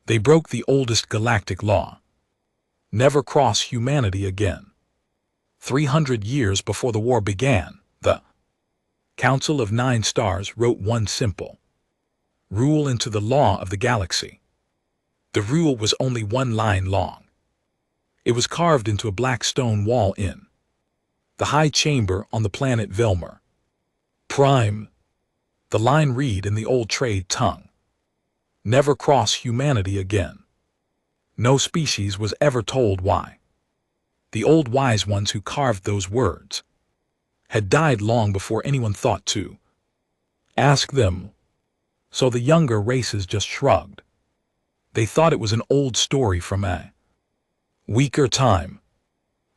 They broke the oldest galactic law. Never cross humanity again. 300 years before the war began, the Council of Nine Stars wrote one simple rule into the law of the galaxy. The rule was only one line long. It was carved into a black stone wall in the high chamber on the planet Vilmer Prime. The line read in the old trade tongue: never cross humanity again. No species was ever told why. The old wise ones who carved those words had died long before anyone thought to ask them. So the younger races just shrugged. They thought it was an old story from a weaker time.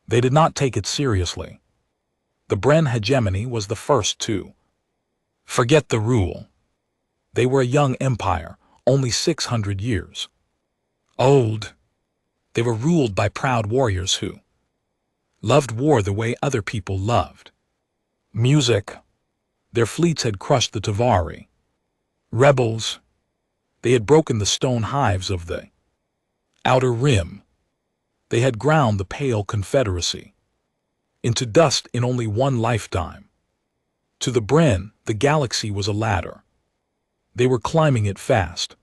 They did not take it seriously. The Bren hegemony was the first to forget the rule. They were a young empire, only 600 years old. They were ruled by proud warriors who loved war the way other people loved music. Their fleets had crushed the Tavari rebels. They had broken the stone hives of the Outer Rim. They had ground the Pale Confederacy into dust in only one lifetime. To the Bren, the galaxy was a ladder. They were climbing it fast.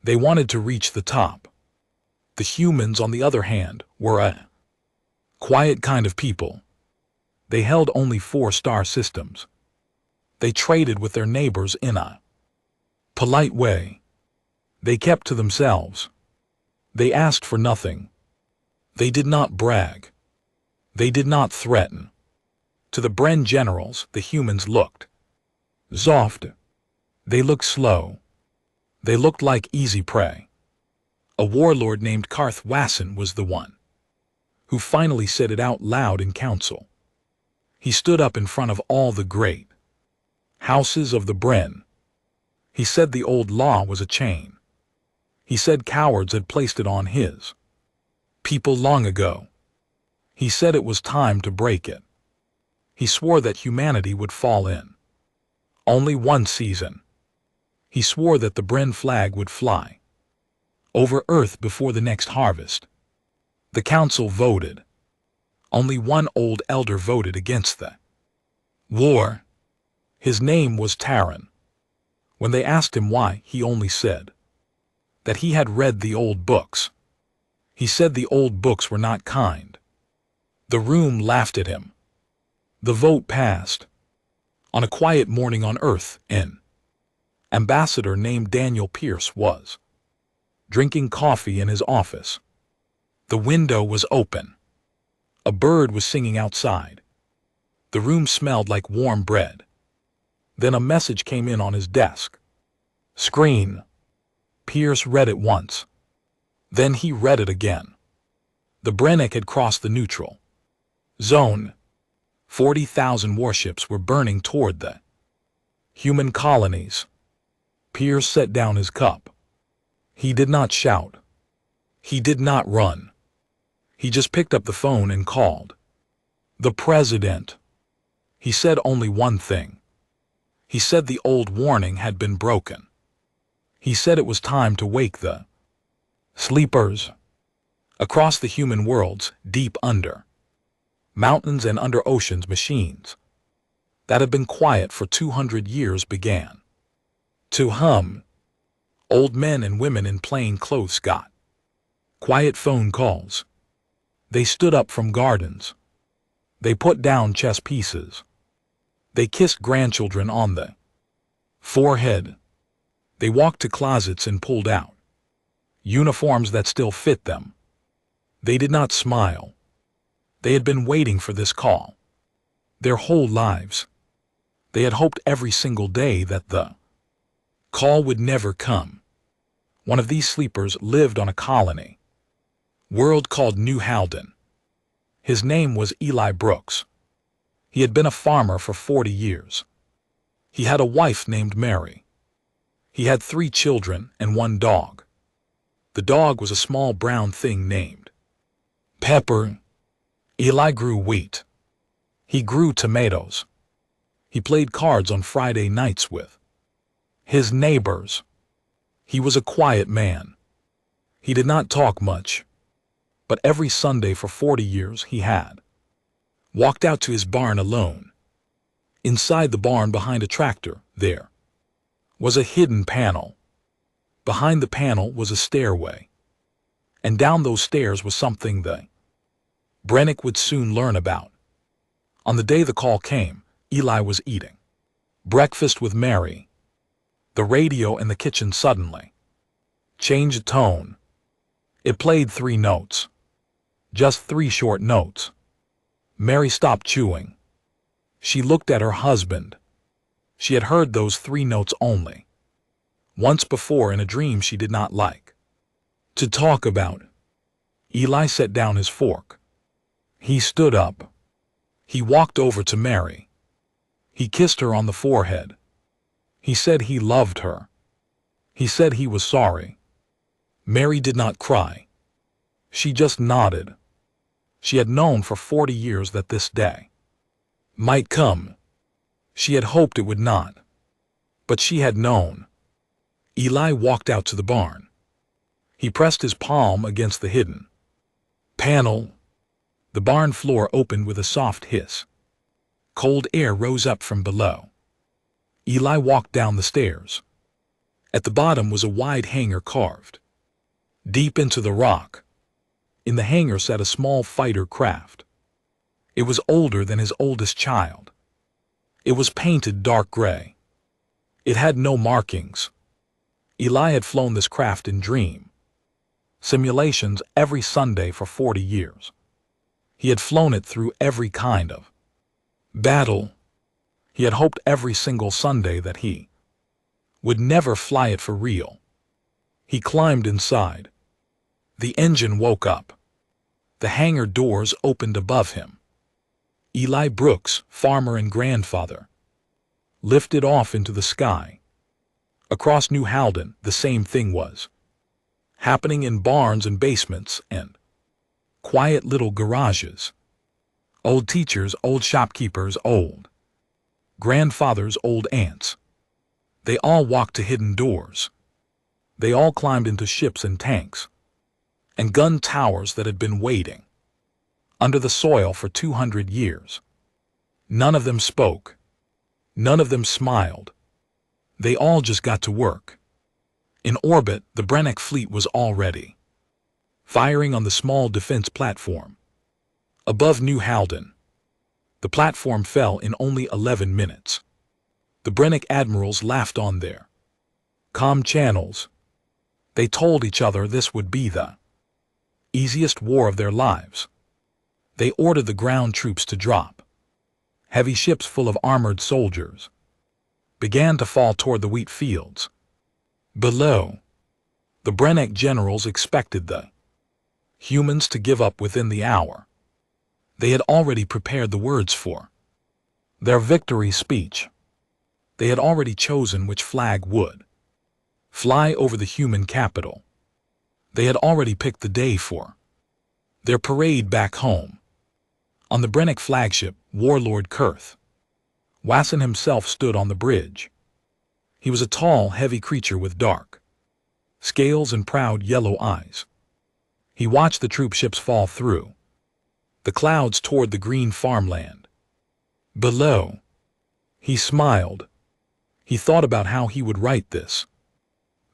They wanted to reach the top. The humans, on the other hand, were a quiet kind of people. They held only 4-star systems. They traded with their neighbors in a polite way. They kept to themselves. They asked for nothing. They did not brag. They did not threaten. To the Bren generals, the humans looked soft. They looked slow. They looked like easy prey. A warlord named Karth Wasson was the one who finally said it out loud in council. He stood up in front of all the great houses of the Bren. He said the old law was a chain. He said cowards had placed it on his people long ago. He said it was time to break it. He swore that humanity would fall in only one season. He swore that the Bren flag would fly over Earth before the next harvest. The council voted. Only one old elder voted against the war. His name was Taran. When they asked him why, he only said that he had read the old books. He said the old books were not kind. The room laughed at him. The vote passed. On a quiet morning on Earth, an ambassador named Daniel Pierce was drinking coffee in his office. The window was open. A bird was singing outside. The room smelled like warm bread. Then a message came in on his desk. Screen. Pierce read it once. Then he read it again. The Brennick had crossed the neutral zone. 40,000 warships were burning toward the human colonies. Pierce set down his cup. He did not shout. He did not run. He just picked up the phone and called the president. He said only one thing. He said the old warning had been broken. He said it was time to wake the sleepers. Across the human worlds, deep under mountains and under oceans, machines that had been quiet for 200 years began to hum. Old men and women in plain clothes got quiet phone calls. They stood up from gardens. They put down chess pieces. They kissed grandchildren on the forehead. They walked to closets and pulled out uniforms that still fit them. They did not smile. They had been waiting for this call their whole lives. They had hoped every single day that the call would never come. One of these sleepers lived on a colony world called New Halden. His name was Eli Brooks. He had been a farmer for 40 years. He had a wife named Mary. He had 3 children and 1 dog. The dog was a small brown thing named Pepper. Eli grew wheat. He grew tomatoes. He played cards on Friday nights with his neighbors. He was a quiet man. He did not talk much, but every Sunday for 40 years he had walked out to his barn alone. Inside the barn, behind a tractor, there was a hidden panel. Behind the panel was a stairway, and down those stairs was something the Brennick would soon learn about. On the day the call came, Eli was eating breakfast with Mary. The radio in the kitchen suddenly changed tone. It played 3 notes. Just 3 short notes. Mary stopped chewing. She looked at her husband. She had heard those 3 notes only once before in a dream she did not like to talk about. Eli set down his fork. He stood up. He walked over to Mary. He kissed her on the forehead. He said he loved her. He said he was sorry. Mary did not cry. She just nodded. She had known for 40 years that this day might come. She had hoped it would not, but she had known. Eli walked out to the barn. He pressed his palm against the hidden panel. The barn floor opened with a soft hiss. Cold air rose up from below. Eli walked down the stairs. At the bottom was a wide hangar carved deep into the rock. In the hangar sat a small fighter craft. It was older than his oldest child. It was painted dark gray. It had no markings. Eli had flown this craft in dream simulations every Sunday for 40 years. He had flown it through every kind of battle. He had hoped every single Sunday that he would never fly it for real. He climbed inside. The engine woke up. The hangar doors opened above him. Eli Brooks, farmer and grandfather, lifted off into the sky. Across New Halden, the same thing was happening in barns and basements and quiet little garages. Old teachers, old shopkeepers, old grandfathers, old aunts. They all walked to hidden doors. They all climbed into ships and tanks and gun towers that had been waiting under the soil for 200 years. None of them spoke. None of them smiled. They all just got to work. In orbit, the Brennick fleet was already firing on the small defense platform above New Halden. The platform fell in only 11 minutes. The Brennick admirals laughed on their comm channels. They told each other this would be the easiest war of their lives. They ordered the ground troops to drop. Heavy ships full of armored soldiers began to fall toward the wheat fields. Below, the Brennick generals expected the humans to give up within the hour. They had already prepared the words for their victory speech. They had already chosen which flag would fly over the human capital. They had already picked the day for their parade back home. On the Brennick flagship, Warlord Kurth Wasson himself stood on the bridge. He was a tall, heavy creature with dark scales and proud yellow eyes. He watched the troop ships fall through the clouds toward the green farmland below. He smiled. He thought about how he would write this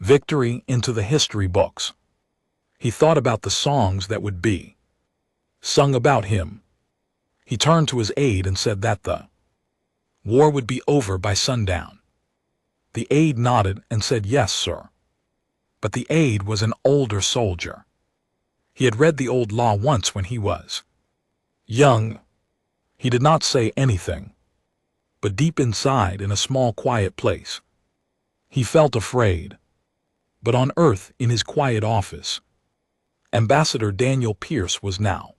victory into the history books. He thought about the songs that would be sung about him. He turned to his aide and said that the war would be over by sundown. The aide nodded and said, "Yes, sir." But the aide was an older soldier. He had read the old law once when he was young. He did not say anything, but deep inside, in a small quiet place, he felt afraid. But on Earth, in his quiet office, Ambassador Daniel Pierce was now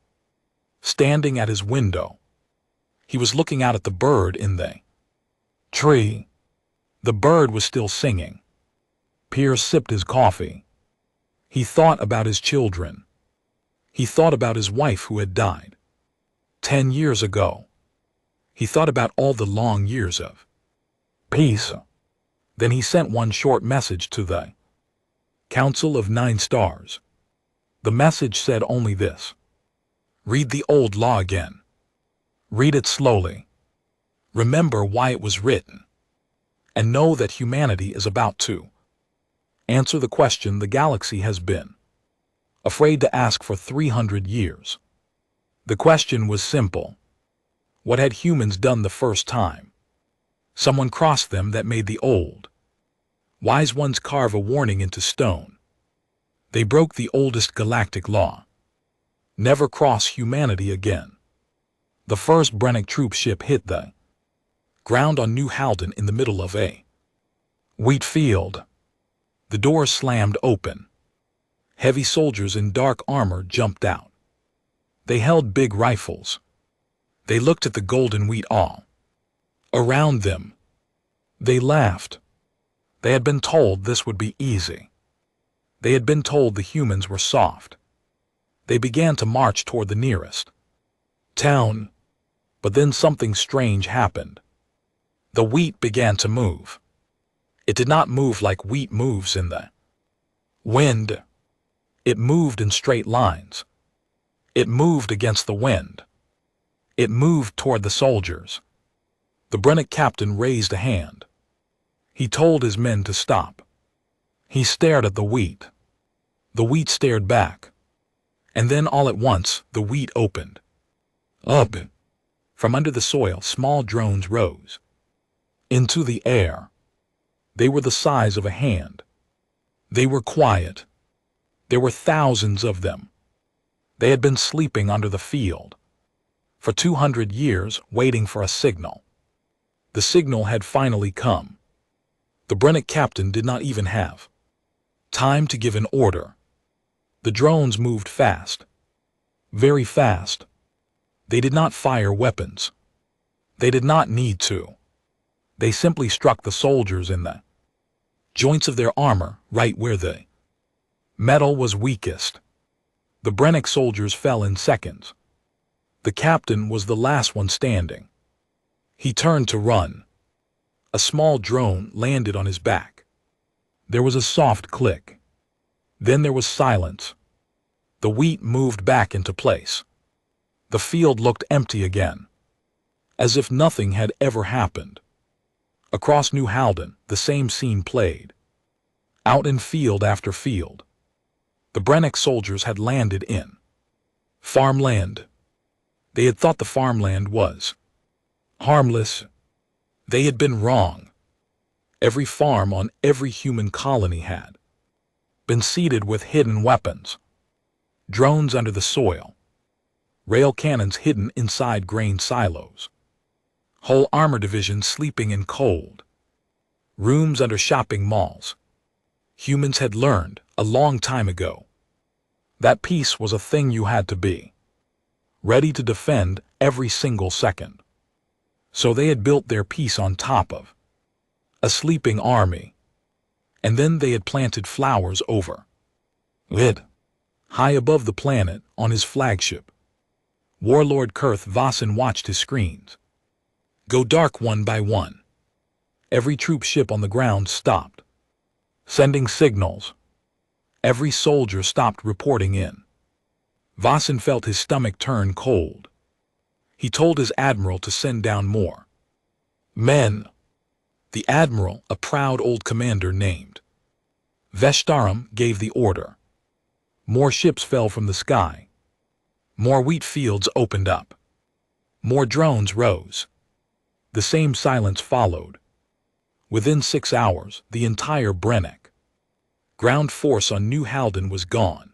standing at his window. He was looking out at the bird in the tree. The bird was still singing. Pierce sipped his coffee. He thought about his children. He thought about his wife who had died 10 years ago. He thought about all the long years of peace. Then he sent one short message to the Council of 9 Stars. The message said only this: read the old law again. Read it slowly. Remember why it was written. And know that humanity is about to answer the question the galaxy has been afraid to ask for 300 years. The question was simple. What had humans done the first time someone crossed them that made the old wise ones carve a warning into stone? They broke the oldest galactic law. Never cross humanity again. The first Brennic troop ship hit the ground on New Halden in the middle of a wheat field. The doors slammed open. Heavy soldiers in dark armor jumped out. They held big rifles. They looked at the golden wheat all around them. They laughed. They had been told this would be easy. They had been told the humans were soft. They began to march toward the nearest town. But then something strange happened. The wheat began to move. It did not move like wheat moves in the wind. It moved in straight lines. It moved against the wind. It moved toward the soldiers. The Brennic captain raised a hand. He told his men to stop. He stared at the wheat. The wheat stared back. And then all at once, the wheat opened up. From under the soil, small drones rose into the air. They were the size of a hand. They were quiet. There were thousands of them. They had been sleeping under the field for 200 years, waiting for a signal. The signal had finally come. The Brennic captain did not even have time to give an order. The drones moved fast, very fast. They did not fire weapons. They did not need to. They simply struck the soldiers in the joints of their armor, right where the metal was weakest. The Brennic soldiers fell in seconds. The captain was the last one standing. He turned to run. A small drone landed on his back. There was a soft click. Then there was silence. The wheat moved back into place. The field looked empty again, as if nothing had ever happened. Across New Halden, the same scene played. Out in field after field, the Brennic soldiers had landed in farmland. They had thought the farmland was harmless. They had been wrong. Every farm on every human colony had been seeded with hidden weapons. Drones under the soil. Rail cannons hidden inside grain silos. Whole armor divisions sleeping in cold rooms under shopping malls. Humans had learned a long time ago that peace was a thing you had to be ready to defend every single second. So they had built their peace on top of a sleeping army. And then they had planted flowers over it. High above the planet, on his flagship, Warlord Kurth Vossen watched his screens go dark one by one. Every troop ship on the ground stopped sending signals. Every soldier stopped reporting in. Vossen felt his stomach turn cold. He told his admiral to send down more men. The admiral, a proud old commander named Veshtaram, gave the order. More ships fell from the sky. More wheat fields opened up. More drones rose. The same silence followed. Within 6 hours, the entire Brennic ground force on New Halden was gone.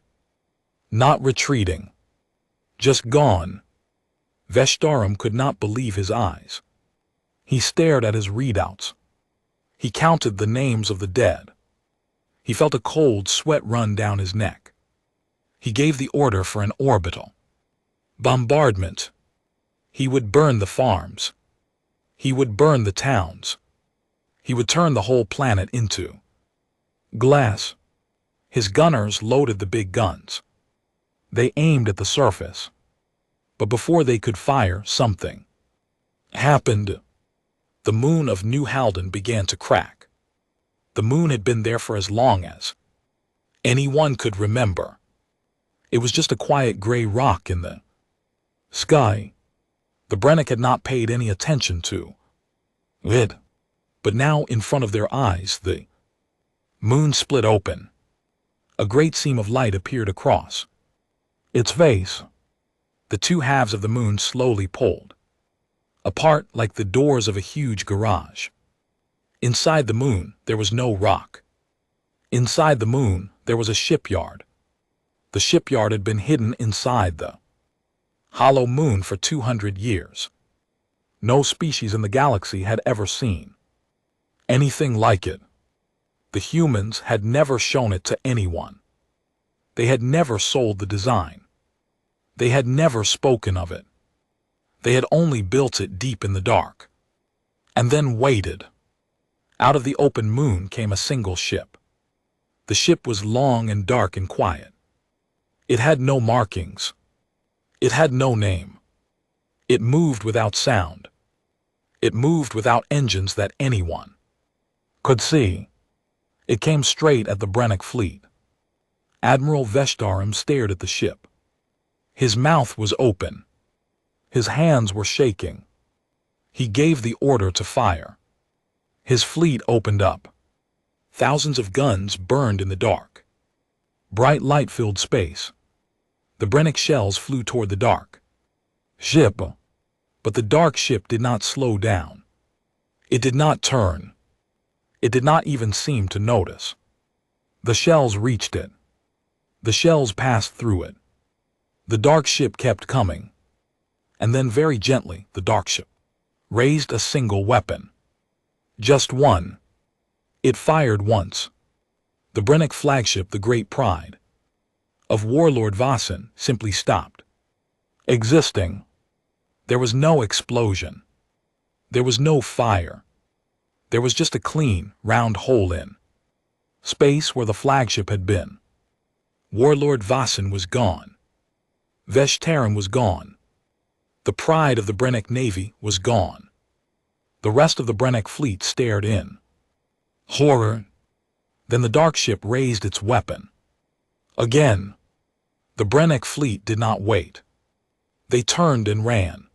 Not retreating. Just gone. Veshtaram could not believe his eyes. He stared at his readouts. He counted the names of the dead. He felt a cold sweat run down his neck. He gave the order for an orbital bombardment. He would burn the farms. He would burn the towns. He would turn the whole planet into glass. His gunners loaded the big guns. They aimed at the surface. But before they could fire, something happened. The moon of New Halden began to crack. The moon had been there for as long as anyone could remember. It was just a quiet gray rock in the sky. The Brennick had not paid any attention to it. But now, in front of their eyes, the moon split open. A great seam of light appeared across its face. The two halves of the moon slowly pulled apart like the doors of a huge garage. Inside the moon, there was no rock. Inside the moon, there was a shipyard. The shipyard had been hidden inside the hollow moon for 200 years. No species in the galaxy had ever seen anything like it. The humans had never shown it to anyone. They had never sold the design. They had never spoken of it. They had only built it deep in the dark, and then waited. Out of the open moon came a single ship. The ship was long and dark and quiet. It had no markings. It had no name. It moved without sound. It moved without engines that anyone could see. It came straight at the Brennick fleet. Admiral Veshtarim stared at the ship. His mouth was open. His hands were shaking. He gave the order to fire. His fleet opened up. Thousands of guns burned in the dark. Bright light filled space. The Brennick shells flew toward the dark ship. But the dark ship did not slow down. It did not turn. It did not even seem to notice. The shells reached it. The shells passed through it. The dark ship kept coming. And then very gently, the dark ship raised a single weapon. Just one. It fired once. The Brennick flagship, the great pride of Warlord Vaesen, simply stopped existing. There was no explosion. There was no fire. There was just a clean, round hole in space where the flagship had been. Warlord Vaesen was gone. Veshtarim was gone. The pride of the Brennick Navy was gone. The rest of the Brennick fleet stared in horror. Then the dark ship raised its weapon. Again. The Brennick fleet did not wait. They turned and ran.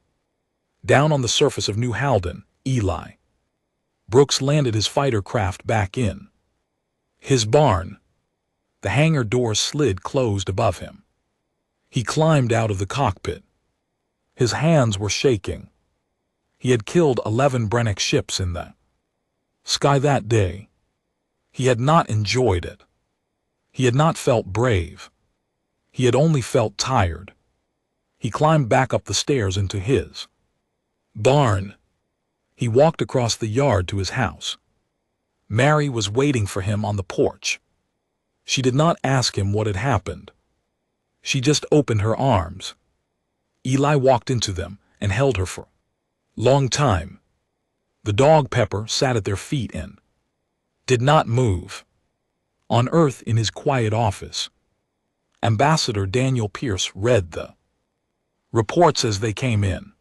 Down on the surface of New Halden, Eli Brooks landed his fighter craft back in his barn. The hangar door slid closed above him. He climbed out of the cockpit. His hands were shaking. He had killed 11 Brennick ships in the sky that day. He had not enjoyed it. He had not felt brave. He had only felt tired. He climbed back up the stairs into his barn. He walked across the yard to his house. Mary was waiting for him on the porch. She did not ask him what had happened. She just opened her arms. Eli walked into them and held her for a long time. The dog Pepper sat at their feet and did not move. On Earth, in his quiet office, Ambassador Daniel Pierce read the reports as they came in.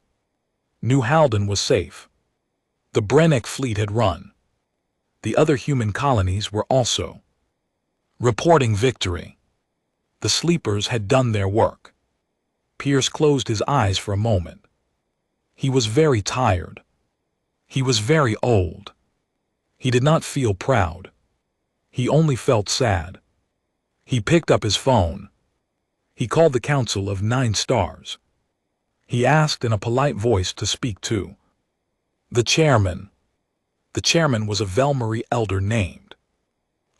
New Halden was safe. The Brennick fleet had run. The other human colonies were also reporting victory. The sleepers had done their work. Pierce closed his eyes for a moment. He was very tired. He was very old. He did not feel proud. He only felt sad. He picked up his phone. He called the Council of 9 Stars. He asked in a polite voice to speak to the chairman. The chairman was a Velmarie elder named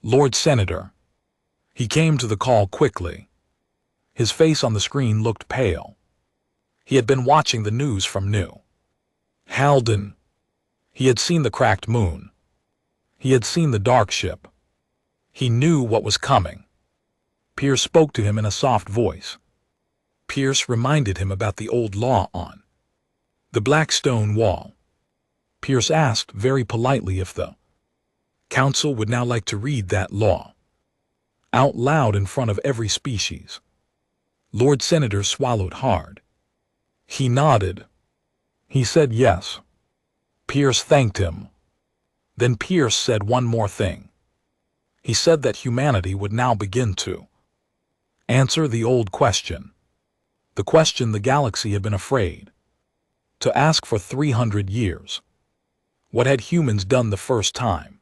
Lord Senator. He came to the call quickly. His face on the screen looked pale. He had been watching the news from New Halden. He had seen the cracked moon. He had seen the dark ship. He knew what was coming. Pierce spoke to him in a soft voice. Pierce reminded him about the old law on the black stone wall. Pierce asked very politely if the council would now like to read that law out loud in front of every species. Lord Senator swallowed hard. He nodded. He said yes. Pierce thanked him. Then Pierce said one more thing. He said that humanity would now begin to Answer the old question. The question the galaxy had been afraid to ask for 300 years. What had humans done the first time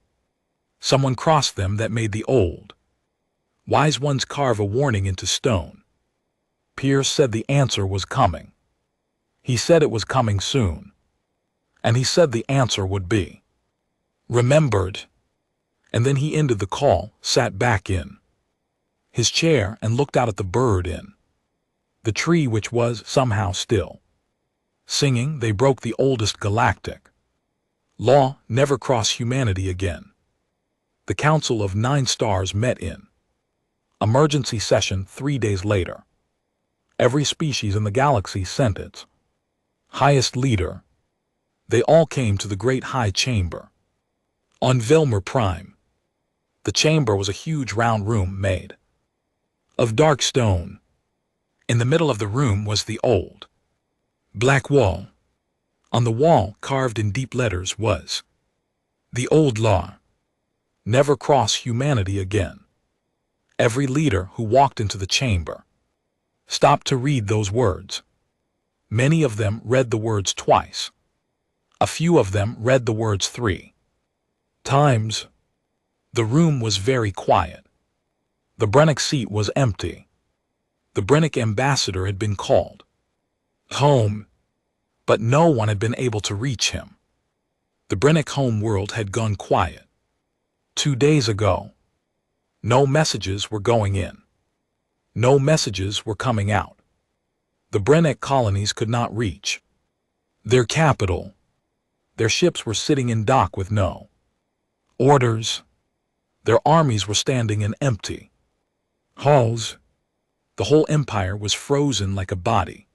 someone crossed them that made the old wise ones carve a warning into stone? Pierce said the answer was coming. He said it was coming soon. And he said the answer would be remembered. And then he ended the call, sat back in his chair and looked out at the bird in the tree, which was somehow still singing. They broke the oldest galactic law: never cross humanity again. The Council of 9 Stars met in emergency session 3 days later. Every species in the galaxy sent its highest leader. They all came to the Great High Chamber on Vilmer Prime. The chamber was a huge round room made of dark stone. In the middle of the room was the old black wall. On the wall, carved in deep letters, was the old law: never cross humanity again. Every leader who walked into the chamber stopped to read those words. Many of them read the words twice. A few of them read the words 3 times. The room was very quiet. The Brennick seat was empty. The Brennick ambassador had been called home, but no one had been able to reach him. The Brennick home world had gone quiet 2 days ago. No messages were going in. No messages were coming out. The Brennick colonies could not reach their capital. Their ships were sitting in dock with no orders. Their armies were standing in empty halls. The whole empire was frozen like a body,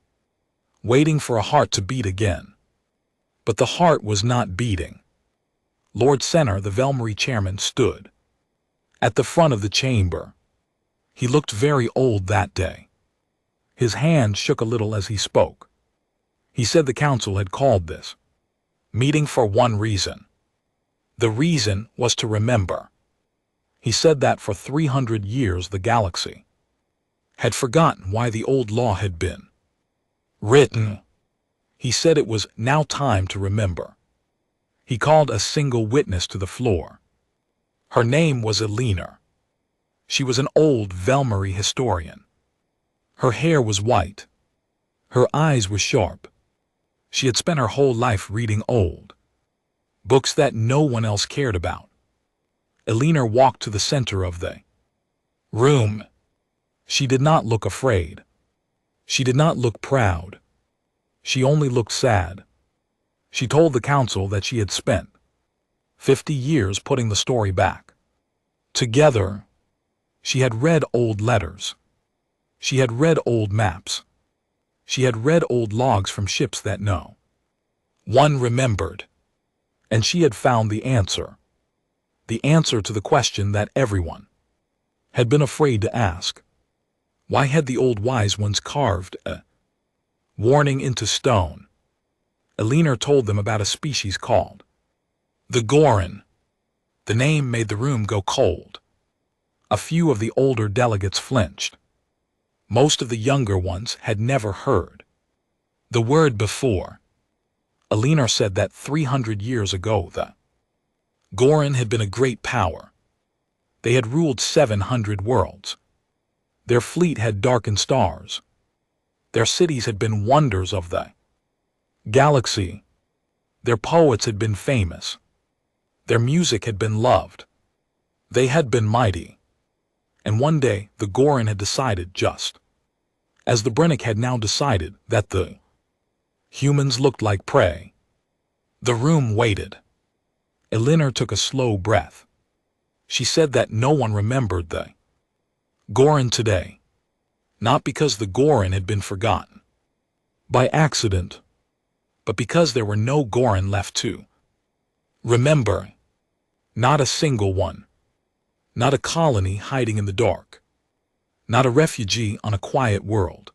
waiting for a heart to beat again. But the heart was not beating. Lord Senner, the Velmery chairman, stood at the front of the chamber. He looked very old that day. His hand shook a little as he spoke. He said the council had called this meeting for one reason. The reason was to remember. He said that for 300 years the galaxy had forgotten why the old law had been written. He said it was now time to remember. He called a single witness to the floor. Her name was Elena. She was an old Velmery historian. Her hair was white. Her eyes were sharp. She had spent her whole life reading old books that no one else cared about. Elena walked to the center of the room. She did not look afraid. She did not look proud. She only looked sad. She told the council that she had spent 50 years putting the story back together. She had read old letters. She had read old maps. She had read old logs from ships that no one remembered. And she had found the answer to the question that everyone had been afraid to ask. Why had the old wise ones carved a warning into stone? Elena told them about a species called the Gorin. The name made the room go cold. A few of the older delegates flinched. Most of the younger ones had never heard the word before. Elena said that 300 years ago the Gorin had been a great power. They had ruled 700 worlds. Their fleet had darkened stars. Their cities had been wonders of the galaxy. Their poets had been famous. Their music had been loved. They had been mighty. And one day the Gorin had decided, just as the Brennick had now decided, that the humans looked like prey. The room waited. Elena took a slow breath. She said that no one remembered the Gorin today. Not because the Gorin had been forgotten by accident, but because there were no Gorin left to remember. Not a single one. Not a colony hiding in the dark. Not a refugee on a quiet world.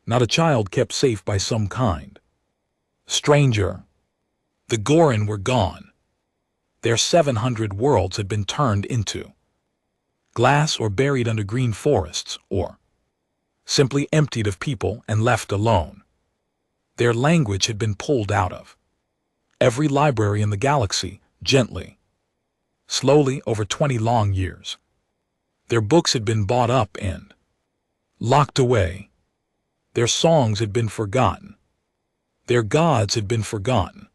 Not a child kept safe by some kind stranger. The Gorin were gone. Their 700 worlds had been turned into glass or buried under green forests or simply emptied of people and left alone. Their language had been pulled out of every library in the galaxy, gently, slowly over 20 long years. Their books had been bought up and locked away. Their songs had been forgotten. Their gods had been forgotten.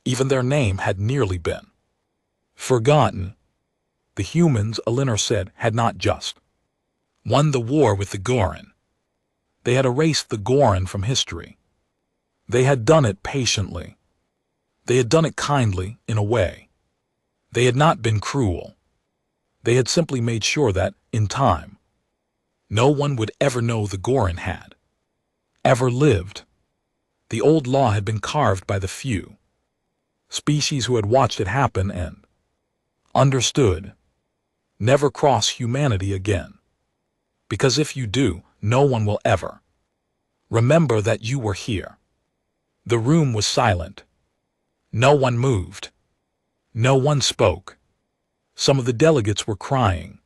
Even their name had nearly been forgotten. The humans, Elinor said, had not just won the war with the Goran. They had erased the Goran from history. They had done it patiently. They had done it kindly, in a way. They had not been cruel. They had simply made sure that, in time, no one would ever know the Goran had ever lived. The old law had been carved by the few species who had watched it happen and understood. Never cross humanity again. Because if you do, no one will ever remember that you were here. The room was silent. No one moved. No one spoke. Some of the delegates were crying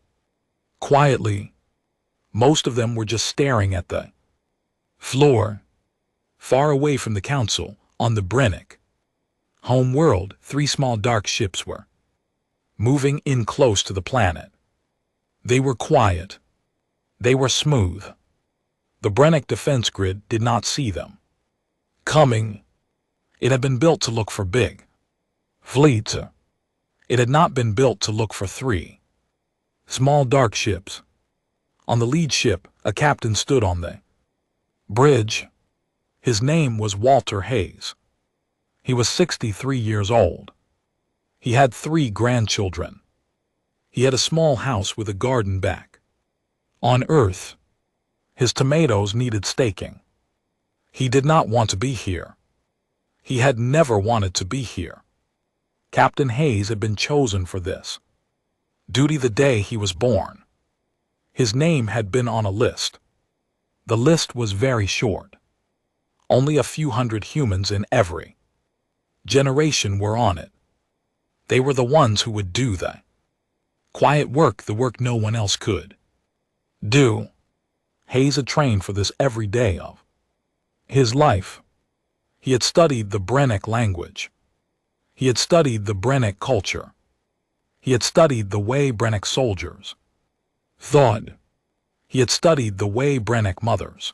quietly. Most of them were just staring at the floor, far away from the council, on the Brennic home world. 3 small dark ships were moving in close to the planet. They were quiet. They were smooth. The Brennic defense grid did not see them coming. It had been built to look for big fleets. It had not been built to look for 3 small dark ships. On the lead ship, a captain stood on the bridge. His name was Walter Hayes. He was 63 years old. He had 3 grandchildren. He had a small house with a garden back. On Earth, his tomatoes needed staking. He did not want to be here. He had never wanted to be here. Captain Hayes had been chosen for this duty the day he was born. His name had been on a list. The list was very short. Only a few hundred humans in every generation were on it. They were the ones who would do the quiet work, the work no one else could do. Hayes had trained for this every day of his life. He had studied the Brennic language. He had studied the Brennic culture. He had studied the way Brennic soldiers thought. He had studied the way Brennic mothers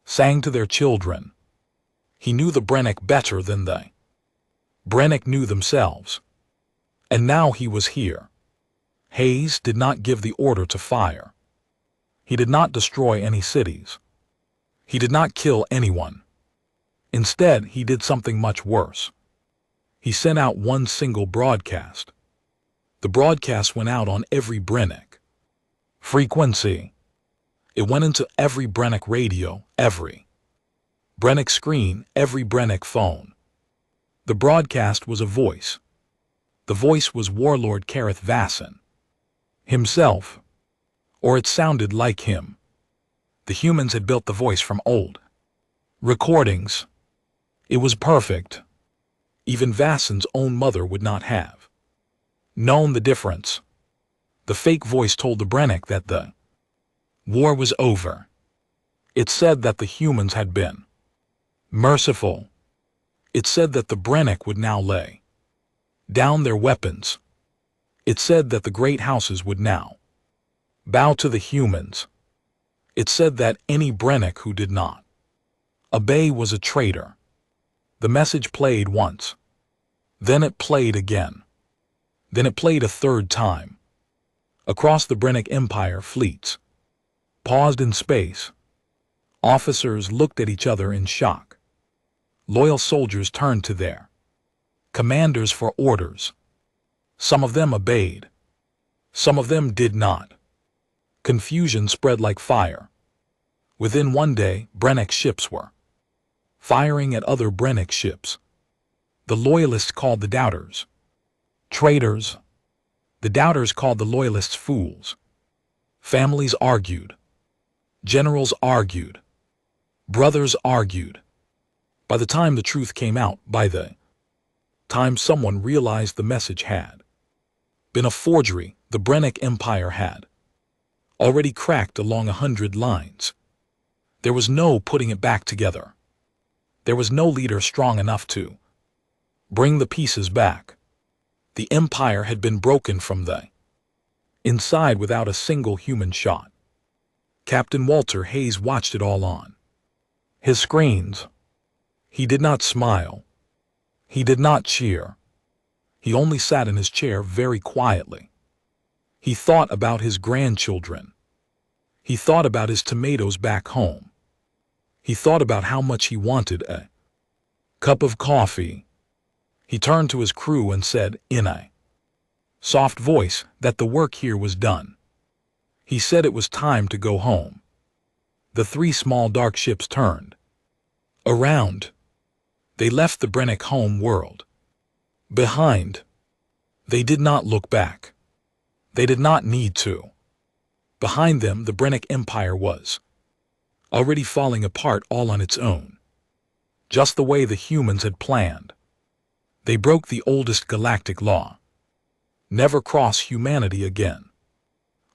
sang to their children. He knew the Brennic better than they Brennic knew themselves. And now he was here. Hayes did not give the order to fire. He did not destroy any cities. He did not kill anyone. Instead, he did something much worse. He sent out one single broadcast. The broadcast went out on every Brennic frequency. It went into every Brennic radio, every Brennic screen, every Brennic phone. The broadcast was a voice. The voice was Warlord Kareth Vasson himself, or it sounded like him. The humans had built the voice from old recordings. It was perfect. Even Vasson's own mother would not have known the difference. The fake voice told the Brennic that the war was over. It said that the humans had been merciful. It said that the Brennic would now lay down their weapons. It said that the great houses would now bow to the humans. It said that any Brennic who did not obey was a traitor. The message played once. Then it played again. Then it played a third time. Across the Brennic Empire, fleets paused in space. Officers looked at each other in shock. Loyal soldiers turned to their commanders for orders. Some of them obeyed. Some of them did not. Confusion spread like fire. Within one day, Brennic ships were firing at other Brennic ships. The Loyalists called the doubters traitors. The doubters called the Loyalists fools. Families argued. Generals argued. Brothers argued. By the time the truth came out, by the time someone realized the message had been a forgery, the Brennic Empire had already cracked along 100 lines. There was no putting it back together. There was no leader strong enough to bring the pieces back. The empire had been broken from the inside without a single human shot. Captain Walter Hayes watched it all on his screens. He did not smile. He did not cheer. He only sat in his chair very quietly. He thought about his grandchildren. He thought about his tomatoes back home. He thought about how much he wanted a cup of coffee. He turned to his crew and said, in a soft voice, that the work here was done. He said it was time to go home. The three small dark ships turned around. They left the Brennick home world behind. They did not look back. They did not need to. Behind them, the Brennick Empire was already falling apart all on its own, just the way the humans had planned. They broke the oldest galactic law: never cross humanity again.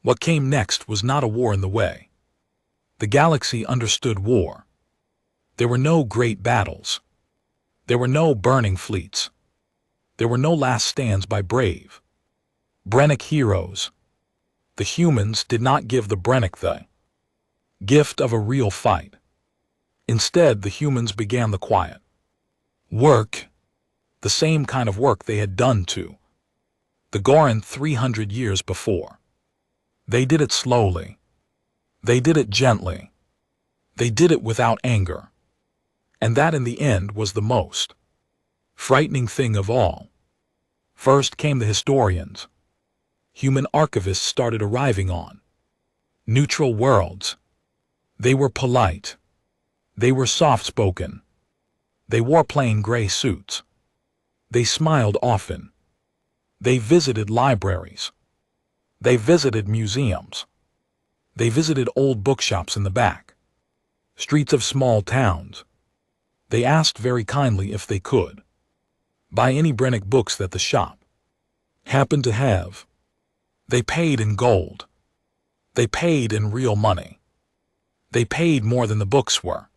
What came next was not a war in the way. The galaxy understood war. There were no great battles. There were no burning fleets. There were no last stands by brave Brennick heroes. The humans did not give the Brennick the gift of a real fight. Instead, the humans began the quiet work, the same kind of work they had done to the Goran 300 years before. They did it slowly. They did it gently. They did it without anger. And that in the end was the most frightening thing of all. First came the historians. Human archivists started arriving on neutral worlds. They were polite. They were soft-spoken. They wore plain gray suits. They smiled often. They visited libraries. They visited museums. They visited old bookshops in the back streets of small towns. They asked very kindly if they could buy any Brennick books that the shop happened to have. They paid in gold. They paid in real money. They paid more than the books were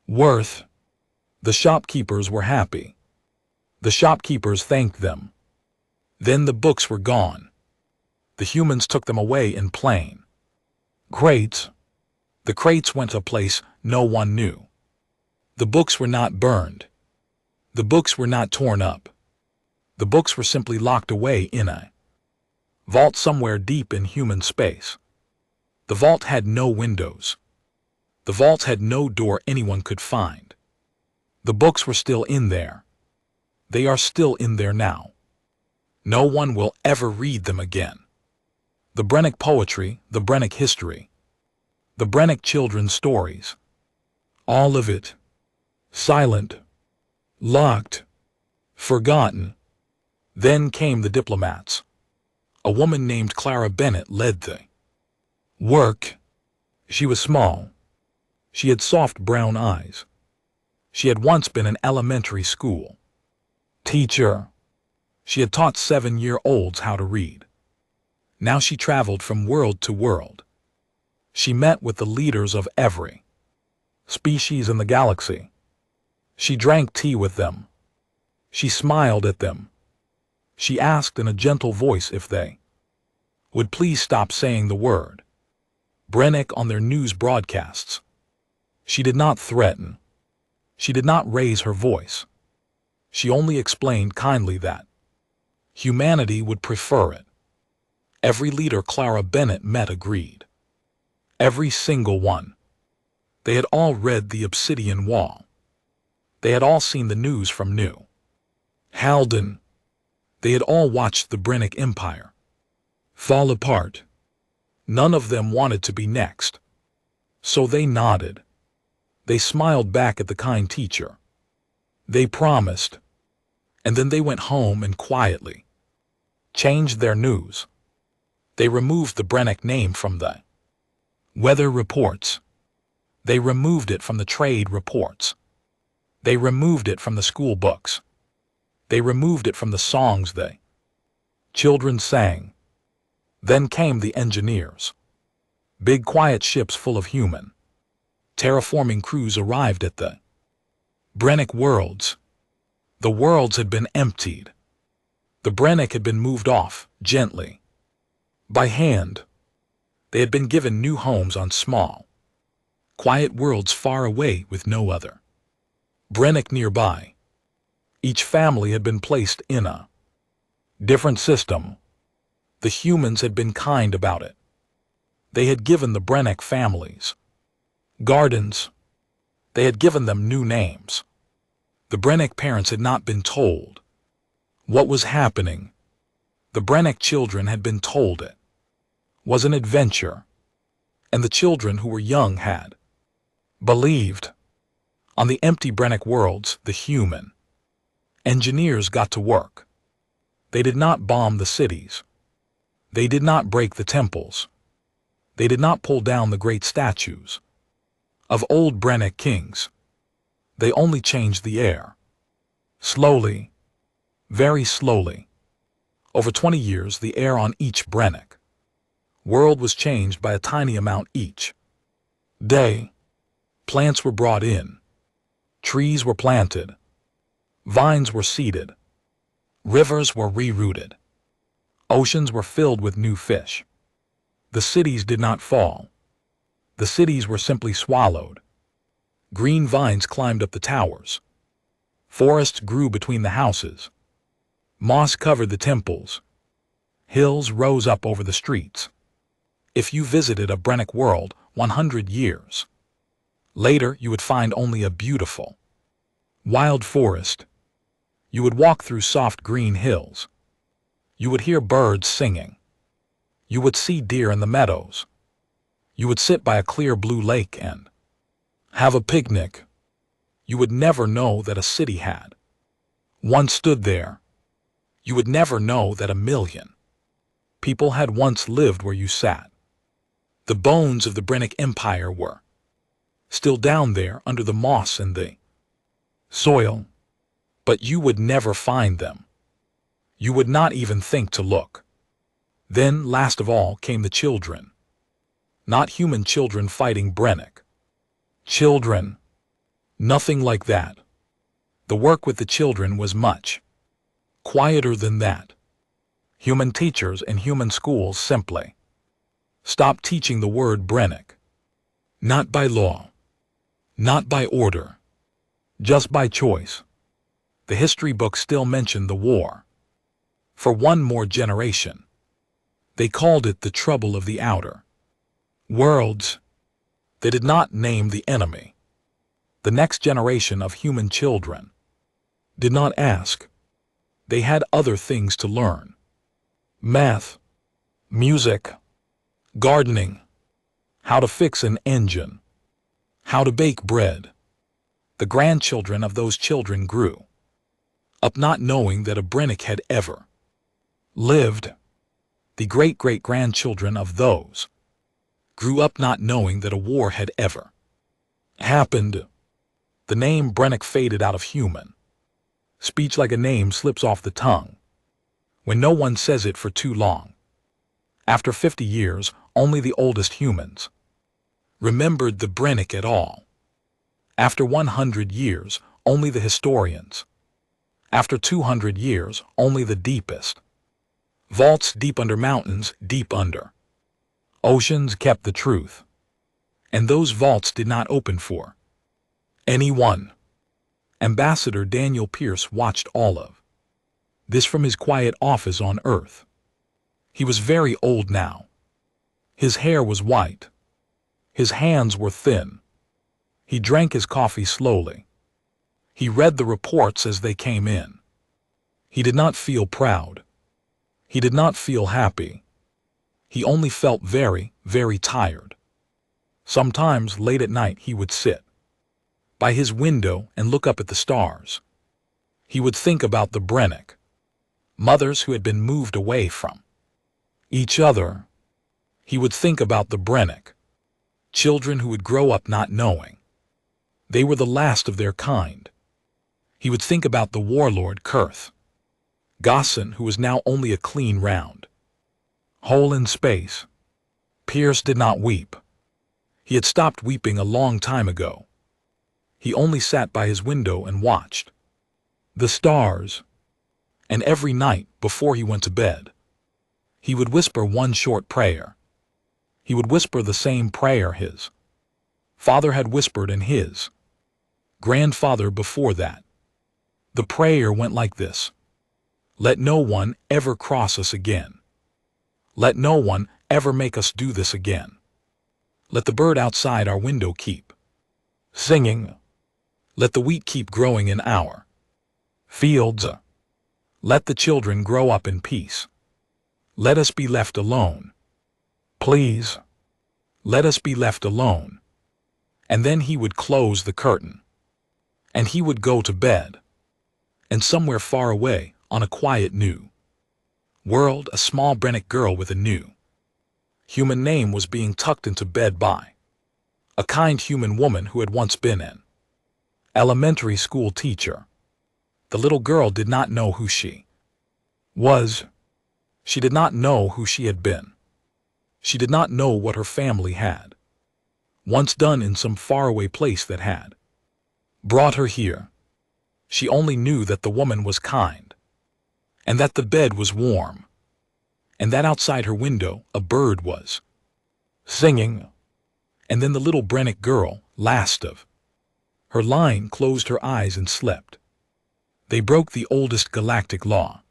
worth. The shopkeepers were happy. The shopkeepers thanked them. Then the books were gone. The humans took them away in plain crates. The crates went to a place no one knew. The books were not burned. The books were not torn up. The books were simply locked away in a vault somewhere deep in human space. The vault had no windows. The vault had no door anyone could find. The books were still in there. They are still in there now. No one will ever read them again. The Brennick poetry, the Brennick history, the Brennick children's stories, all of it, silent, locked, forgotten. Then came the diplomats. A woman named Clara Bennett led the work. She was small. She had soft brown eyes. She had once been an elementary school teacher. She had taught 7-year-olds how to read. Now she traveled from world to world. She met with the leaders of every species in the galaxy. She drank tea with them. She smiled at them. She asked in a gentle voice if they would please stop saying the word Brennick on their news broadcasts. She did not threaten. She did not raise her voice. She only explained kindly that humanity would prefer it. Every leader Clara Bennett met agreed. Every single one. They had all read The Obsidian Wall. They had all seen the news from New Halden. They had all watched the Brennick Empire fall apart. None of them wanted to be next. So they nodded. They smiled back at the kind teacher. They promised. And then they went home and quietly changed their news. They removed the Brennick name from the weather reports. They removed it from the trade reports. They removed it from the school books. They removed it from the songs the children sang. Then came the engineers. Big quiet ships full of human terraforming crews arrived at the Brennick worlds. The worlds had been emptied. The Brennick had been moved off, gently. By hand. They had been given new homes on small, quiet worlds far away with no other Brennick nearby. Each family had been placed in a different system. The humans had been kind about it. They had given the Brennick families gardens. They had given them new names. The Brennick parents had not been told what was happening. The Brennick children had been told it was an adventure, and the children who were young had believed. On the empty Brennick worlds, the human engineers got to work. They did not bomb the cities. They did not break the temples. They did not pull down the great statues of old Brennick kings. They only changed the air. Slowly, very slowly. Over 20 years, the air on each Brennick world was changed by a tiny amount each day. Plants were brought in. Trees were planted. Vines were seeded. Rivers were rerouted. Oceans were filled with new fish. The cities did not fall. The cities were simply swallowed. Green vines climbed up the towers. Forests grew between the houses. Moss covered the temples. Hills rose up over the streets. If you visited a Brennick world 100 years later, you would find only a beautiful, wild forest. You would walk through soft green hills. You would hear birds singing. You would see deer in the meadows. You would sit by a clear blue lake and have a picnic. You would never know that a city had once stood there. You would never know that 1,000,000 people had once lived where you sat. The bones of the Brennick Empire were still down there under the moss and the soil, but you would never find them. You would not even think to look. Then, last of all, came the children. Not human children fighting Brennick. Children. Nothing like that. The work with the children was much quieter than that. Human teachers and human schools simply stopped teaching the word Brennick. Not by law. Not by order. Just by choice. The history books still mention the war. For one more generation. They called it the trouble of the outer worlds. They did not name the enemy. The next generation of human children did not ask. They had other things to learn. Math, music, gardening, how to fix an engine, how to bake bread. The grandchildren of those children grew up not knowing that a Brennick had ever lived. The great-great-grandchildren of those grew up not knowing that a war had ever happened. The name Brennick faded out of human speech like a name slips off the tongue when no one says it for too long. After 50 years, only the oldest humans remembered the Brennick at all. After 100 years, only the historians. After 200 years, only the deepest vaults deep under mountains, deep under oceans kept the truth. And those vaults did not open for anyone. Ambassador Daniel Pierce watched all of this from his quiet office on Earth. He was very old now. His hair was white. His hands were thin. He drank his coffee slowly. He read the reports as they came in. He did not feel proud. He did not feel happy. He only felt very, very tired. Sometimes late at night he would sit by his window and look up at the stars. He would think about the Brennick, mothers who had been moved away from each other. He would think about the Brennick, children who would grow up not knowing they were the last of their kind. He would think about the warlord Kurth Gosson, who was now only a clean round hole in space. Pierce did not weep. He had stopped weeping a long time ago. He only sat by his window and watched the stars. And every night, before he went to bed, he would whisper one short prayer. He would whisper the same prayer his father had whispered and his grandfather before that. The prayer went like this: "Let no one ever cross us again. Let no one ever make us do this again. Let the bird outside our window keep singing. Let the wheat keep growing in our fields. Let the children grow up in peace. Let us be left alone. Please, let us be left alone." And then he would close the curtain. And he would go to bed. And somewhere far away, on a quiet new world, a small Brennick girl with a new human name was being tucked into bed by a kind human woman who had once been an elementary school teacher. The little girl did not know who she was. She did not know who she had been. She did not know what her family had once done in some faraway place that had brought her here. She only knew that the woman was kind, and that the bed was warm, and that outside her window a bird was singing. And then the little Brennick girl, last of her line, closed her eyes and slept. They broke the oldest galactic law: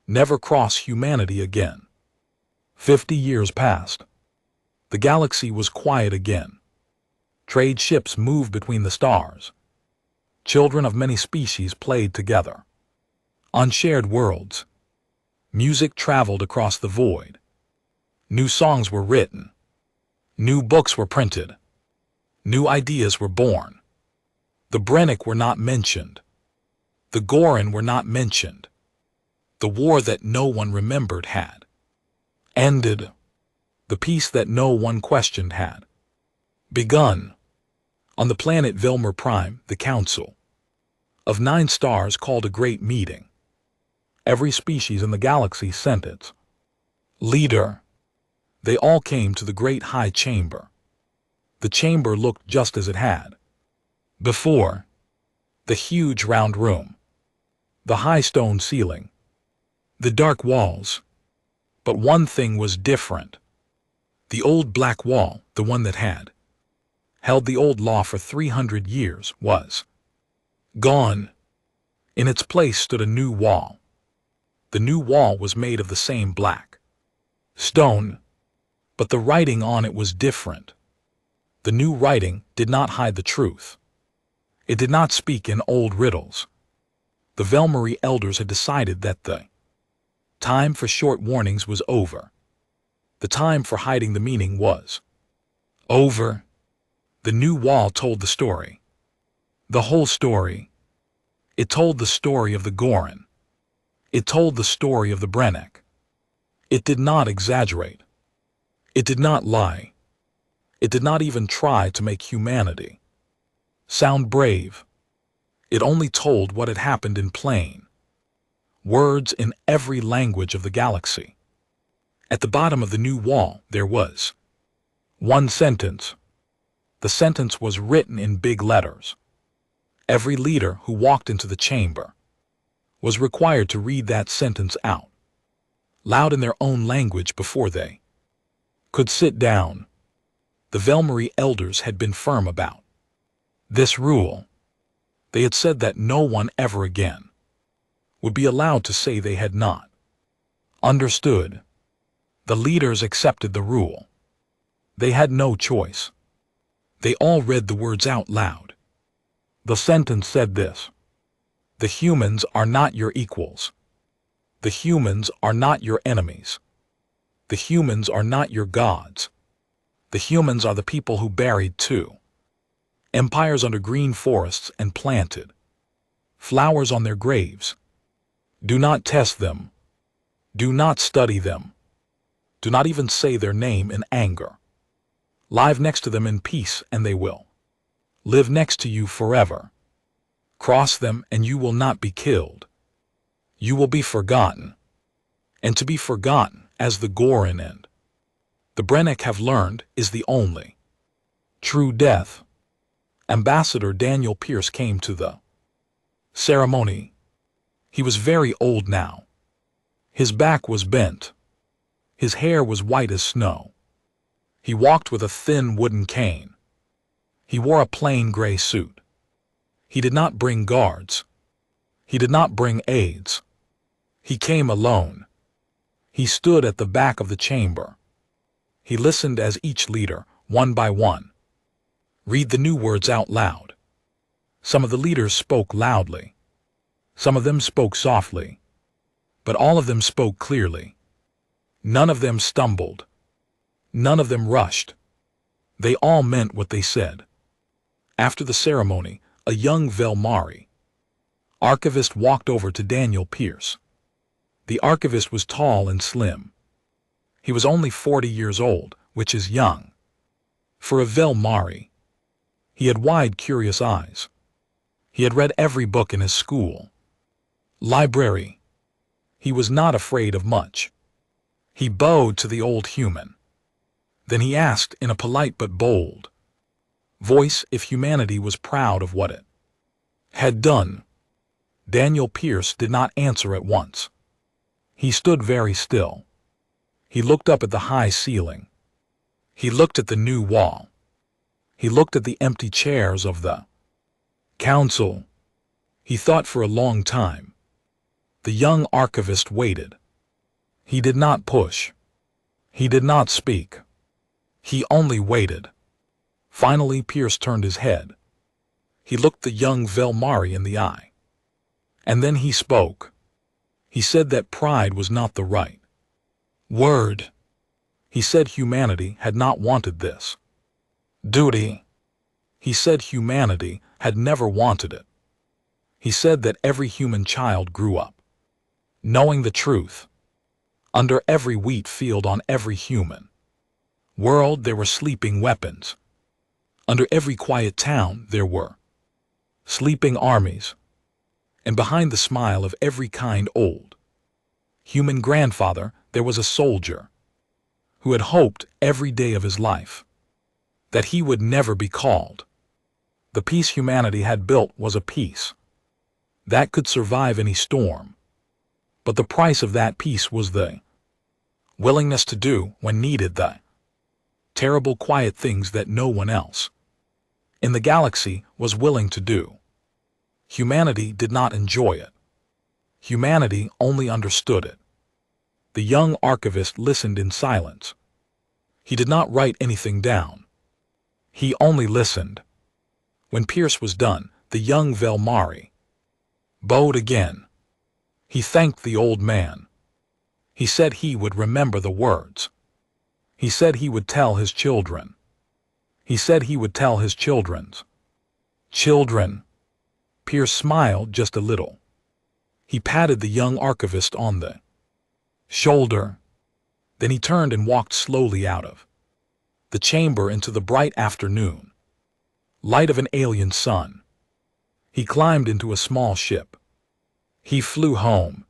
never cross humanity again. 50 years passed. The galaxy was quiet again. Trade ships moved between the stars. Children of many species played together on shared worlds. Music traveled across the void. New songs were written. New books were printed. New ideas were born. The Brennick were not mentioned. The Goran were not mentioned. The war that no one remembered had ended. The peace that no one questioned had begun. On the planet Vilmer Prime, the Council of 9 Stars called a great meeting. Every species in the galaxy sent its leader. They all came to the great high chamber. The chamber looked just as it had before. The huge round room, the high stone ceiling, the dark walls. But one thing was different. The old black wall, the one that had held the old law for 300 years, was gone. In its place stood a new wall. The new wall was made of the same black stone, but the writing on it was different. The new writing did not hide the truth. It did not speak in old riddles. The Velmari elders had decided that the time for short warnings was over. The time for hiding the meaning was over. The new wall told the story. The whole story. It told the story of the Goran. It told the story of the Brennick. It did not exaggerate. It did not lie. It did not even try to make humanity sound brave. It only told what had happened in plain words in every language of the galaxy. At the bottom of the new wall there was one sentence. The sentence was written in big letters. Every leader who walked into the chamber was required to read that sentence out loud in their own language before they could sit down. The Velmari elders had been firm about this rule. They had said that no one ever again would be allowed to say they had not understood. The leaders accepted the rule. They had no choice. They all read the words out loud. The sentence said this: "The humans are not your equals. The humans are not your enemies. The humans are not your gods. The humans are the people who buried 2 empires under green forests and planted flowers on their graves. Do not test them. Do not study them. Do not even say their name in anger. Live next to them in peace and they will live next to you forever. Cross them and you will not be killed. You will be forgotten. And to be forgotten, as the Goran and the Brennick have learned, is the only True death. Ambassador Daniel Pierce came to the ceremony. He was very old now. His back was bent. His hair was white as snow. He walked with a thin wooden cane. He wore a plain gray suit. He did not bring guards. He did not bring aides. He came alone. He stood at the back of the chamber. He listened as each leader, one by one, read the new words out loud. Some of the leaders spoke loudly. Some of them spoke softly. But all of them spoke clearly. None of them stumbled. None of them rushed. They all meant what they said. After the ceremony, a young Velmari archivist walked over to Daniel Pierce. The archivist was tall and slim. He was only 40 years old, which is young for a Velmari. He had wide, curious eyes. He had read every book in his school library. He was not afraid of much. He bowed to the old human. Then he asked in a polite but bold voice if humanity was proud of what it had done. Daniel Pierce did not answer at once. He stood very still. He looked up at the high ceiling. He looked at the new wall. He looked at the empty chairs of the council. He thought for a long time. The young archivist waited. He did not push. He did not speak. He only waited. Finally, Pierce turned his head. He looked the young Velmari in the eye. And then he spoke. He said that pride was not the right word. He said humanity had not wanted this. Duty. He said humanity had never wanted it. He said that every human child grew up knowing the truth. Under every wheat field on every human world there were sleeping weapons. Under every quiet town there were sleeping armies. And behind the smile of every kind old human grandfather there was a soldier who had hoped every day of his life that he would never be called. The peace humanity had built was a peace that could survive any storm. But the price of that peace was the willingness to do, when needed, the terrible quiet things that no one else in the galaxy was willing to do. Humanity did not enjoy it. Humanity only understood it. The young archivist listened in silence. He did not write anything down. He only listened. When Pierce was done, the young Velmari bowed again. He thanked the old man. He said he would remember the words. He said he would tell his children. He said he would tell his children's children. Pierce smiled just a little. He patted the young archivist on the shoulder. Then he turned and walked slowly out of the chamber into the bright afternoon light of an alien sun. He climbed into a small ship. He flew home.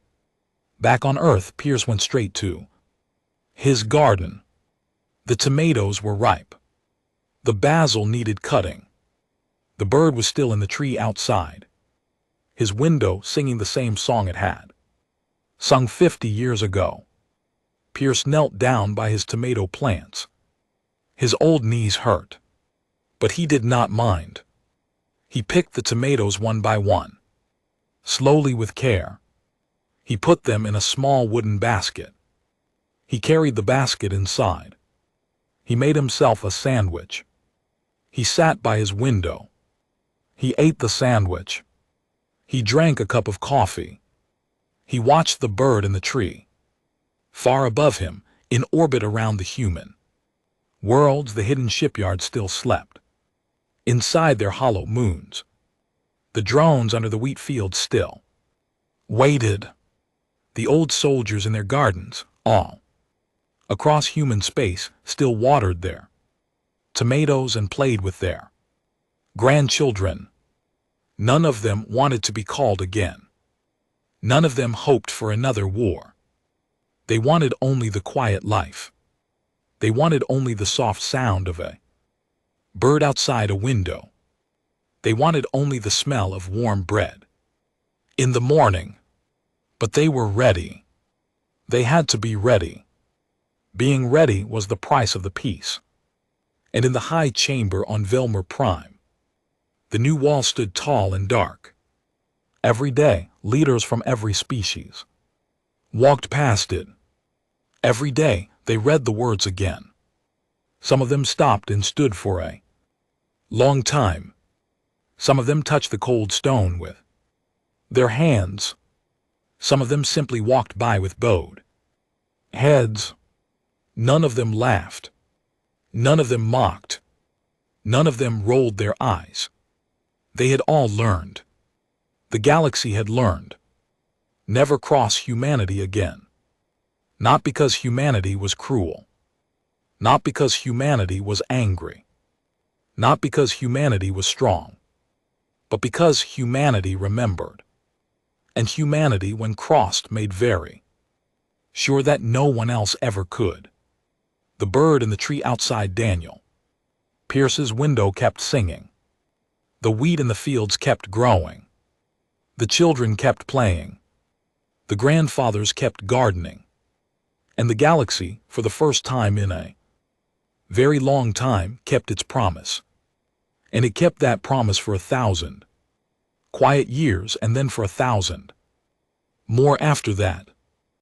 Back on Earth, Pierce went straight to his garden. The tomatoes were ripe. The basil needed cutting. The bird was still in the tree outside, his window singing the same song it had sung 50 years ago. Pierce knelt down by his tomato plants. His old knees hurt, but he did not mind. He picked the tomatoes one by one. Slowly, with care, he put them in a small wooden basket. He carried the basket inside. He made himself a sandwich. He sat by his window. He ate the sandwich. He drank a cup of coffee. He watched the bird in the tree. Far above him, in orbit around the human worlds, the hidden shipyard still slept. Inside their hollow moons, the drones under the wheat fields still waited. The old soldiers in their gardens, all across human space, still watered their tomatoes and played with their grandchildren. None of them wanted to be called again. None of them hoped for another war. They wanted only the quiet life. They wanted only the soft sound of a Bird outside a window. They wanted only the smell of warm bread. In the morning. But they were ready. They had to be ready. Being ready was the price of the peace. And in the high chamber on Vilmer Prime, the new wall stood tall and dark. Every day, leaders from every species walked past it. Every day, they read the words again. Some of them stopped and stood for a long time. Some of them touched the cold stone with their hands. Some of them simply walked by with bowed heads. None of them laughed. None of them mocked. None of them rolled their eyes. They had all learned. The galaxy had learned. Never cross humanity again. Not because humanity was cruel. Not because humanity was angry. Not because humanity was strong. But because humanity remembered. And humanity, when crossed, made very sure that no one else ever could. The bird in the tree outside Daniel Pierce's window kept singing. The wheat in the fields kept growing. The children kept playing. The grandfathers kept gardening. And the galaxy, for the first time in a very long time, kept its promise. And it kept that promise for 1,000 quiet years, and then for 1,000 more after that.